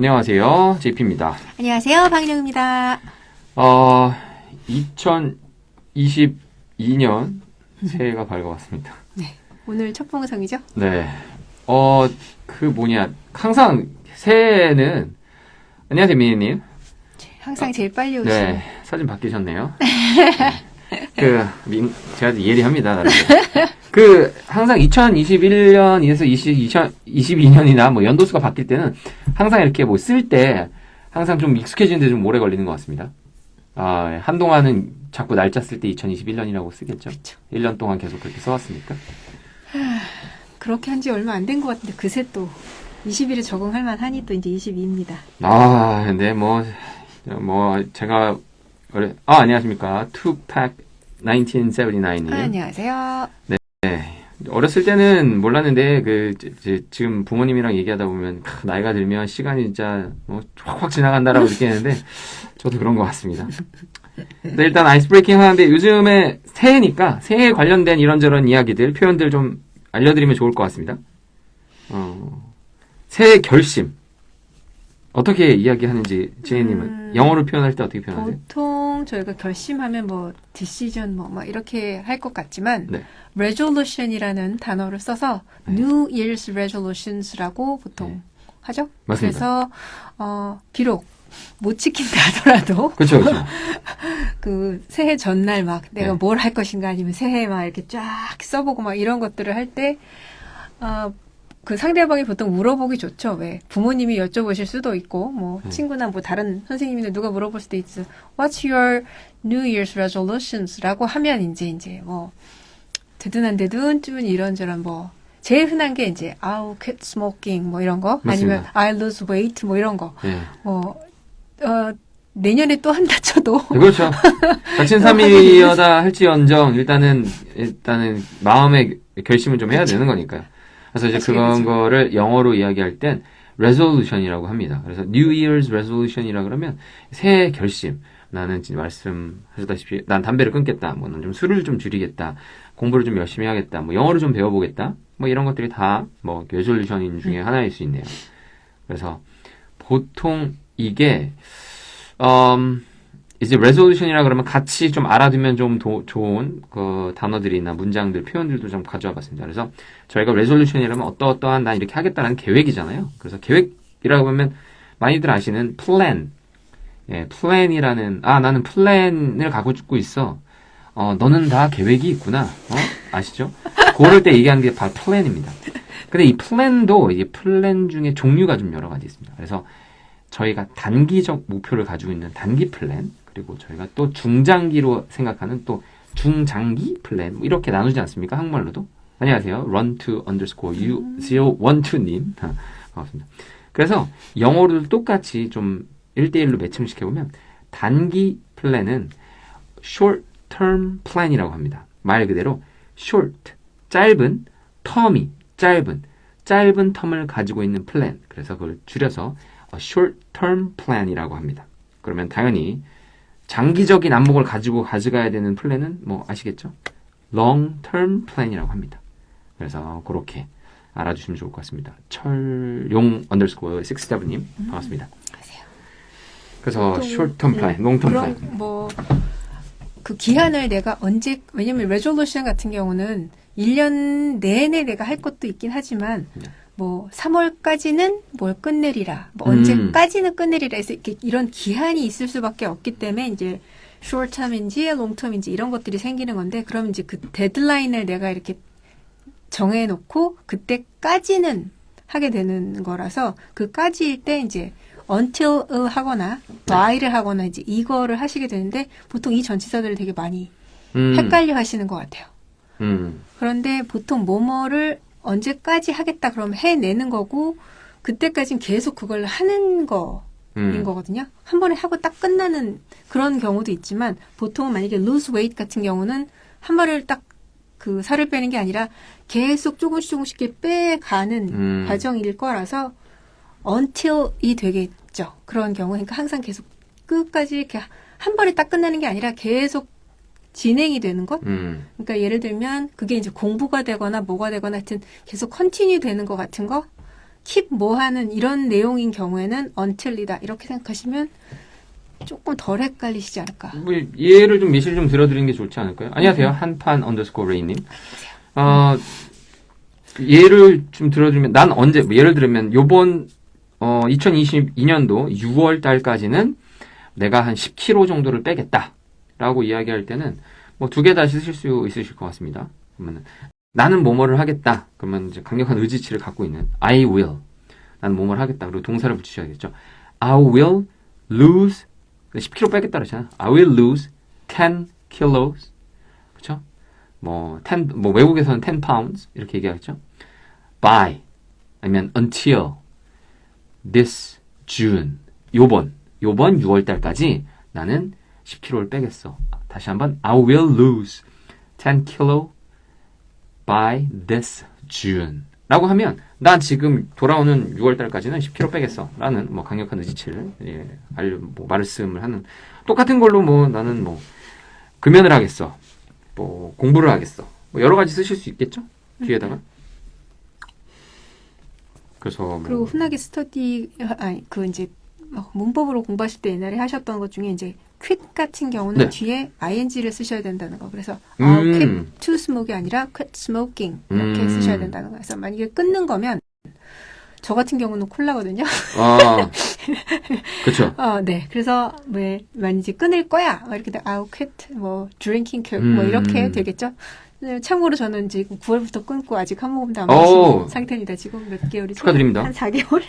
안녕하세요. JP입니다. 안녕하세요. 박인영입니다. 2022년 새해가 밝아왔습니다. 네. 오늘 첫 방송이죠? 네. 항상 새해는, 안녕하세요, 미니님. 항상 제일 빨리 오시는. 네. 사진 바뀌셨네요. 제가 예리합니다, 나름. 항상 2021년에서 2022년이나 뭐 연도수가 바뀔 때는 항상 이렇게 뭐 쓸 때 항상 좀 익숙해지는데 좀 오래 걸리는 것 같습니다. 한동안은 자꾸 날짜 쓸 때 2021년이라고 쓰겠죠. 그쵸. 1년 동안 계속 그렇게 써왔으니까. 그렇게 한 지 얼마 안 된 것 같은데 그새 또 20일에 적응할 만하니 또 이제 22입니다. 근데 제가 안녕하십니까. 투팍 1979님. 안녕하세요. 네. 어렸을 때는 몰랐는데, 지금 부모님이랑 얘기하다 보면, 나이가 들면 시간이 진짜, 확확 지나간다라고 느끼는데, 저도 그런 것 같습니다. 네, 일단 아이스 브레이킹 하는데, 요즘에 새해니까, 새해에 관련된 이런저런 이야기들, 표현들 좀 알려드리면 좋을 것 같습니다. 새해 결심. 어떻게 이야기하는지, 지혜님은 영어로 표현할 때 어떻게 표현하세요? 보통 저희가 결심하면 decision 막 이렇게 할 것 같지만, 네. resolution이라는 단어를 써서 New Year's Resolutions라고 보통 하죠. 맞습니다. 그래서 비록 못 지킨다 하더라도 그렇죠. 그 새해 전날 막 내가 네. 뭘 할 것인가 아니면 새해 막 이렇게 쫙 써보고 막 이런 것들을 할 때 그 상대방이 보통 물어보기 좋죠. 왜 부모님이 여쭤보실 수도 있고 친구나 뭐 다른 선생님이나 누가 물어볼 수도 있어. What's your New Year's Resolutions라고 하면 이제 뭐 되든 안 되든 좀 이런저런 제일 흔한 게 이제 I'll quit smoking 뭐 이런 거 맞습니다. 아니면 I'll lose weight 뭐 이런 거. 네. 내년에 또 한다 쳐도 그렇죠. 자친삼이여다 할지언정 일단은 마음의 결심을 좀 해야 되는 거니까요. 그래서 이제 그런 거를 영어로 이야기할 땐 resolution이라고 합니다. 그래서 New Year's resolution이라 그러면 새해 결심. 나는 지금 말씀하셨다시피 난 담배를 끊겠다. 난 좀 술을 좀 줄이겠다. 공부를 좀 열심히 하겠다. 영어를 좀 배워보겠다. 이런 것들이 다 resolution 중에 하나일 수 있네요. 그래서 보통 이게 이제 resolution이라 그러면 같이 좀 알아두면 좀 좋은 그 단어들이나 문장들, 표현들도 좀 가져와 봤습니다. 그래서 저희가 resolution이라면 어떠한 난 이렇게 하겠다라는 계획이잖아요. 그래서 계획이라고 하면 많이들 아시는 plan. 예, 플랜이라는, 나는 플랜을 갖고 있어. 너는 다 계획이 있구나. 아시죠? 그럴 때 얘기하는 게 바로 플랜입니다. 근데 이 플랜도 이제 플랜 중에 종류가 좀 여러 가지 있습니다. 그래서 저희가 단기적 목표를 가지고 있는 단기 플랜, 그리고 저희가 또 중장기로 생각하는 또 중장기 플랜, 이렇게 나누지 않습니까? 한국말로도. 안녕하세요. run2_u012님. 반갑습니다. 그래서 영어로도 똑같이 좀 1대1로 매칭시켜보면 단기 플랜은 short term plan이라고 합니다. 말 그대로 short, 짧은, term이 짧은 텀을 가지고 있는 플랜. 그래서 그걸 줄여서 short term plan이라고 합니다. 그러면 당연히 장기적인 안목을 가져가야 되는 플랜은 아시겠죠? long term plan이라고 합니다. 그래서 그렇게 알아주시면 좋을 것 같습니다. 철용_67님 반갑습니다. 그래서 short term plan, long term plan. 그 기한을 내가 왜냐면 resolution 같은 경우는 1년 내내 내가 할 것도 있긴 하지만 3월까지는 뭘 끝내리라. 언제까지는 끝내리라 해서 이런 기한이 있을 수밖에 없기 때문에 이제 short term인지 long term인지 이런 것들이 생기는 건데 그럼 이제 그 데드라인을 내가 이렇게 정해놓고 그때까지는 하게 되는 거라서 그까지일 때 이제 until을 하거나 by를 하거나 이제 이거를 하시게 되는데 보통 이 전치사들을 되게 많이 헷갈려 하시는 것 같아요. 그런데 보통 뭐뭐를 언제까지 하겠다 그러면 해내는 거고 그때까지는 계속 그걸 하는 거인 거거든요. 한 번에 하고 딱 끝나는 그런 경우도 있지만 보통은 만약에 lose weight 같은 경우는 한 번에 딱 그 살을 빼는 게 아니라 계속 조금씩 빼가는 과정일 거라서 until이 되겠죠. 그런 경우 그러니까 항상 계속 끝까지 이렇게 한 번에 딱 끝나는 게 아니라 계속 진행이 되는 것? 그러니까 예를 들면 그게 이제 공부가 되거나 뭐가 되거나 하여튼 계속 컨티뉴 되는 것 같은 거? keep 뭐 하는 이런 내용인 경우에는 until이다. 이렇게 생각하시면 조금 덜 헷갈리시지 않을까. 뭐 예를 좀 예시를 좀 들어드리는 게 좋지 않을까요? 안녕하세요. 한판 레이님. 예를 좀 들어주면 난 언제 뭐 예를 들면 요번 2022년도 6월 달까지는 내가 한 10kg 정도를 빼겠다라고 이야기할 때는 뭐 두 개 다 쓰실 수 있으실 것 같습니다. 그러면 나는 뭐뭐를 하겠다. 그러면 이제 강력한 의지치를 갖고 있는 I will. 나는 뭐뭐를 하겠다. 그리고 동사를 붙이셔야겠죠. I will lose 10kg 빼겠다 그러잖아. I will lose 10 kilos. 그렇죠? 뭐 외국에서는 10 pounds 이렇게 얘기하겠죠. By 아니면 until this June. 요번 6월 달까지 나는 10kg를 빼겠어. 다시 한번 I will lose 10 kilo by this June. 라고 하면 난 지금 돌아오는 6월 달까지는 10kg 빼겠어. 라는 뭐 강력한 의지치를 말씀을 하는 똑같은 걸로 뭐 나는 뭐 금연을 하겠어. 뭐 공부를 하겠어. 뭐 여러 가지 쓰실 수 있겠죠? 뒤에다가. 그래서 뭐 그리고 흔하게 이제 막 문법으로 공부하실 때 옛날에 하셨던 것 중에 이제 quit 같은 경우는 네. 뒤에 ing를 쓰셔야 된다는 거. 그래서 quit to smoke이 아니라 quit smoking 이렇게 쓰셔야 된다는 거. 그래서 만약에 끊는 거면 저 같은 경우는 콜라거든요. 그렇죠. 네. 그래서 만약에 끊을 거야. 이렇게 I'll quit 뭐 drinking coke 뭐 이렇게 되겠죠. 참고로 저는 지금 9월부터 끊고 아직 한 모금도 안 마신 상태입니다. 지금 몇 개월이죠? 축하드립니다. 한 4개월?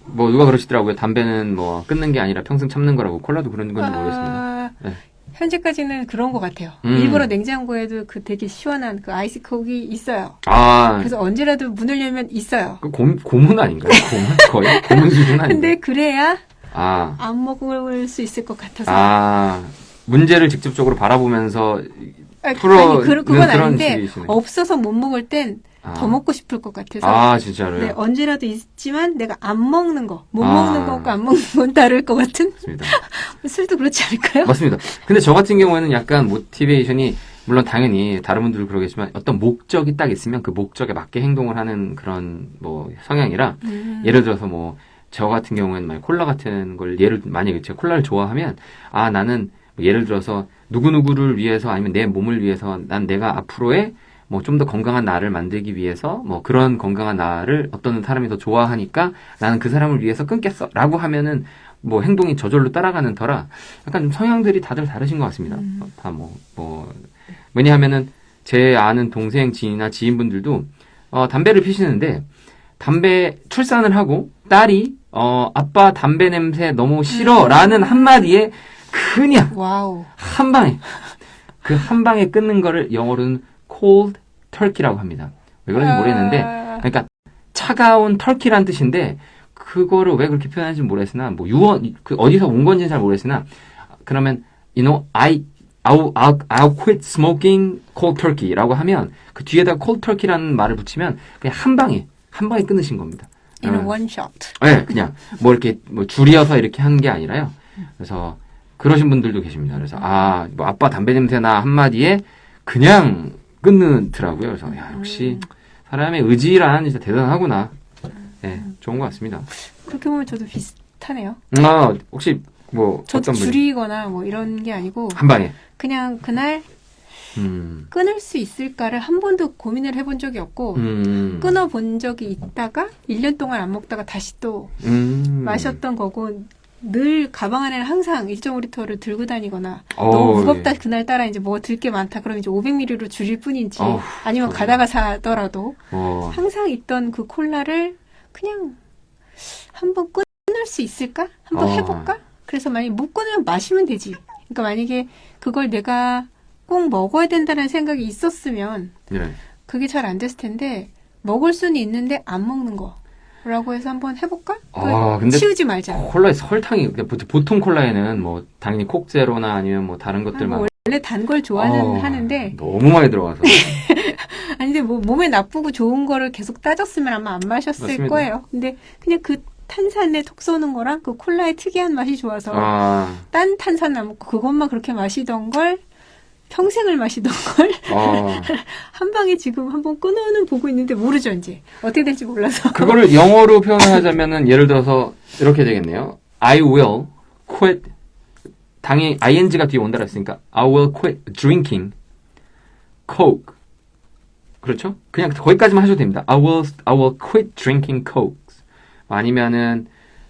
뭐 누가 그러시더라고요. 담배는 뭐 끊는 게 아니라 평생 참는 거라고. 콜라도 그런 건지 모르겠습니다. 네. 현재까지는 그런 것 같아요. 일부러 냉장고에도 그 되게 시원한 그 아이스콕이 있어요. 그래서 언제라도 문을 열면 있어요. 그 고문 아닌가요? 거의 고문 수준 아닌가요? 근데 그래야 안 먹을 수 있을 것 같아서. 문제를 직접적으로 바라보면서 그건 아닌데 없어서 못 먹을 땐 더 먹고 싶을 것 같아서. 진짜로요? 네, 언제라도 있지만 내가 안 먹는 거, 못 먹는 거과 안 먹는 건 다를 것 같은. 맞습니다. 술도 그렇지 않을까요? 맞습니다. 근데 저 같은 경우에는 약간 모티베이션이 물론 당연히 다른 분들도 그러겠지만 어떤 목적이 딱 있으면 그 목적에 맞게 행동을 하는 그런 뭐 성향이라 예를 들어서 뭐 저 같은 경우에는 만약 콜라 같은 걸 만약에 제가 콜라를 좋아하면 나는 뭐 예를 들어서 누구누구를 위해서 아니면 내 몸을 위해서 난 내가 앞으로의 뭐 좀 더 건강한 나를 만들기 위해서 뭐 그런 건강한 나를 어떤 사람이 더 좋아하니까 나는 그 사람을 위해서 끊겠어 라고 하면은 뭐 행동이 저절로 따라가는 터라 약간 좀 성향들이 다들 다르신 것 같습니다. 다 왜냐하면은 제 아는 동생 지인이나 지인분들도 담배를 피시는데 출산을 하고 딸이 아빠 담배 냄새 너무 싫어 라는 한마디에 그냥 와우. 한 방에 끊는 거를 영어로는 cold turkey라고 합니다. 왜 그런지 모르겠는데, 그러니까 차가운 터키란 뜻인데 그거를 왜 그렇게 표현하는지 모르겠으나 뭐 어디서 온 건지는 잘 모르겠으나 그러면 I'll quit smoking cold turkey라고 하면 그 뒤에다 cold turkey라는 말을 붙이면 그냥 한 방에 끊으신 겁니다. In a one shot. 네, 그냥 뭐 이렇게 뭐 줄이어서 이렇게 한 게 아니라요. 그래서 그러신 분들도 계십니다. 그래서 뭐 아빠 담배 냄새나 한마디에 그냥 끊는더라고요. 그래서 역시 사람의 의지란 진짜 대단하구나. 네, 좋은 것 같습니다. 그렇게 보면 저도 비슷하네요. 혹시 뭐 저도 어떤 분이 줄이거나 뭐 이런 게 아니고 한 방에 그냥 그날 끊을 수 있을까를 한 번도 고민을 해본 적이 없고 끊어본 적이 있다가 1년 동안 안 먹다가 다시 또 마셨던 거고 늘 가방 안에는 항상 1.5리터를 들고 다니거나 너무 무겁다 그날따라 이제 뭐 들 게 많다 그러면 이제 500ml로 줄일 뿐인지 아니면 가다가 사더라도 항상 있던 그 콜라를 그냥 한번 끊을 수 있을까? 한번 해볼까? 그래서 만약에 못 끊으면 마시면 되지. 그러니까 만약에 그걸 내가 꼭 먹어야 된다는 생각이 있었으면 그게 잘 안 됐을 텐데 먹을 수는 있는데 안 먹는 거라고 해서 한번 해볼까? 근데 치우지 말자. 콜라에 설탕이 보통 콜라에는 뭐 당연히 콕제로나 아니면 뭐 다른 것들만 원래 단 걸 좋아는 하는데 너무 많이 들어가서 아니 근데 뭐 몸에 나쁘고 좋은 거를 계속 따졌으면 아마 안 마셨을 맞습니다. 거예요. 근데 그냥 그 탄산에 톡 쏘는 거랑 그 콜라의 특이한 맛이 좋아서 딴 탄산 안 먹고 그것만 그렇게 마시던 걸 평생을 마시던 걸 어, 한 방에 지금 한번 끊어는 보고 있는데 모르죠 이제 어떻게 될지 몰라서. 그거를 영어로 표현을 하자면은 예를 들어서 이렇게 되겠네요. I will quit. 당연히 ing가 뒤에 온다고 했으니까 I will quit drinking coke. 그렇죠? 그냥 거기까지만 하셔도 됩니다. I will quit drinking coke. 아니면은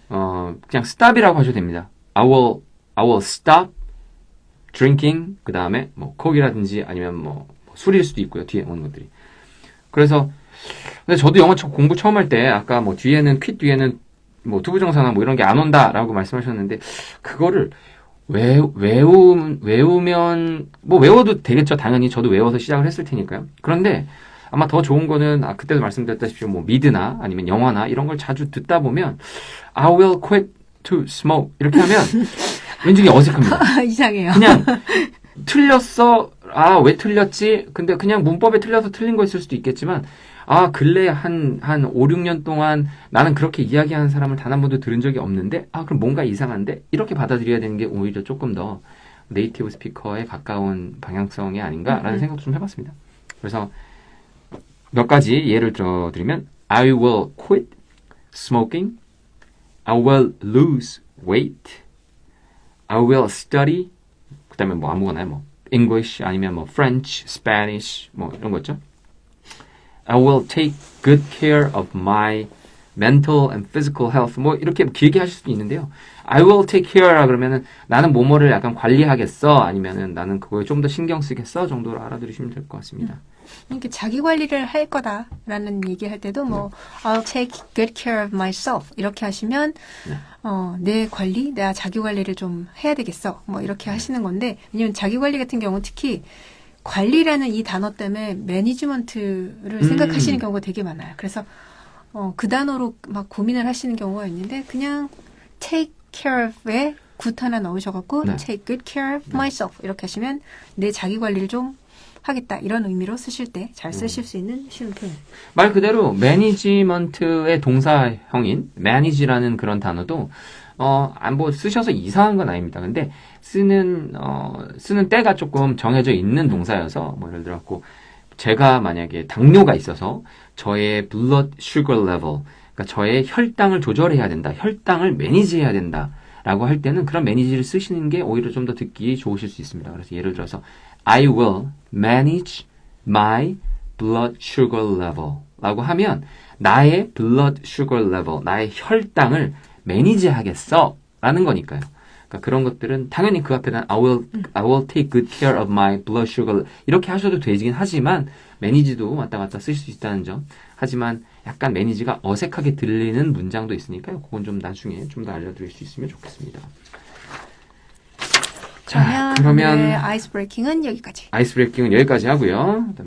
그냥 stop이라고 하셔도 됩니다. I will stop drinking 그 다음에 뭐 coke이라든지 아니면 뭐 술일 수도 있고요. 뒤에 오는 것들이. 그래서 근데 저도 영어 공부 처음 할 때 아까 뭐 뒤에는 quit 뒤에는 뭐 투부정사나 뭐 이런 게 안 온다라고 말씀하셨는데 그거를 외우면 뭐 외워도 되겠죠. 당연히 저도 외워서 시작을 했을 테니까요. 그런데 아마 더 좋은 거는 그때도 말씀드렸다시피 뭐 미드나 아니면 영화나 이런 걸 자주 듣다 보면 I will quit to smoke 이렇게 하면 왠지 어색합니다. 이상해요. 그냥 틀렸어. 왜 틀렸지? 근데 그냥 문법에 틀려서 틀린 거 있을 수도 있겠지만 근래 한 5, 6년 동안 나는 그렇게 이야기하는 사람을 단 한 번도 들은 적이 없는데 그럼 뭔가 이상한데? 이렇게 받아들여야 되는 게 오히려 조금 더 네이티브 스피커에 가까운 방향성이 아닌가라는 생각도 좀 해봤습니다. 그래서 몇 가지 예를 들어드리면 I will quit smoking. I will lose weight. I will study. 그 다음에 뭐 아무거나 뭐 English 아니면 뭐 French, Spanish 뭐 이런 거 있죠. I will take good care of my mental and physical health. 뭐 이렇게 길게 하실 수도 있는데요. I will take care라 그러면은 나는 뭐뭐를 약간 관리하겠어. 아니면은 나는 그거에 좀 더 신경 쓰겠어 정도로 알아들으시면 될 것 같습니다. 이렇게 자기 관리를 할 거다라는 얘기할 때도 뭐 I'll take good care of myself 이렇게 하시면 내 관리, 내가 자기 관리를 좀 해야 되겠어. 뭐 이렇게 하시는 건데 왜냐면 자기 관리 같은 경우 특히 관리라는 이 단어 때문에 매니지먼트를 생각하시는 경우가 되게 많아요. 그래서 그 단어로 막 고민을 하시는 경우가 있는데 그냥 take care of에 굿 하나 넣으셔갖고 네. take good care of myself 이렇게 하시면 내 자기 관리를 좀 하겠다 이런 의미로 쓰실 때 잘 쓰실 수 있는 쉬운 표현. 말 그대로 매니지먼트의 동사형인 manage라는 그런 단어도 뭐 쓰셔서 이상한 건 아닙니다. 근데 쓰는 때가 조금 정해져 있는 동사여서 뭐 예를 들어갖고 제가 만약에 당뇨가 있어서 저의 blood sugar level 그러니까 저의 혈당을 조절해야 된다. 혈당을 매니지해야 된다. 라고 할 때는 그런 매니지를 쓰시는 게 오히려 좀 더 듣기 좋으실 수 있습니다. 그래서 예를 들어서 I will manage my blood sugar level 라고 하면 나의 blood sugar level, 나의 혈당을 매니지하겠어 라는 거니까요. 그러니까 그런 것들은 당연히 그 앞에는 I will take good care of my blood sugar 이렇게 하셔도 되긴 하지만 매니지도 왔다 갔다 쓸 수 있다는 점. 하지만 약간 매니지가 어색하게 들리는 문장도 있으니까요. 그건 좀 나중에 좀 더 알려드릴 수 있으면 좋겠습니다. 자, 그러면 아이스 브레이킹은 여기까지. 아이스 브레이킹은 여기까지 하고요.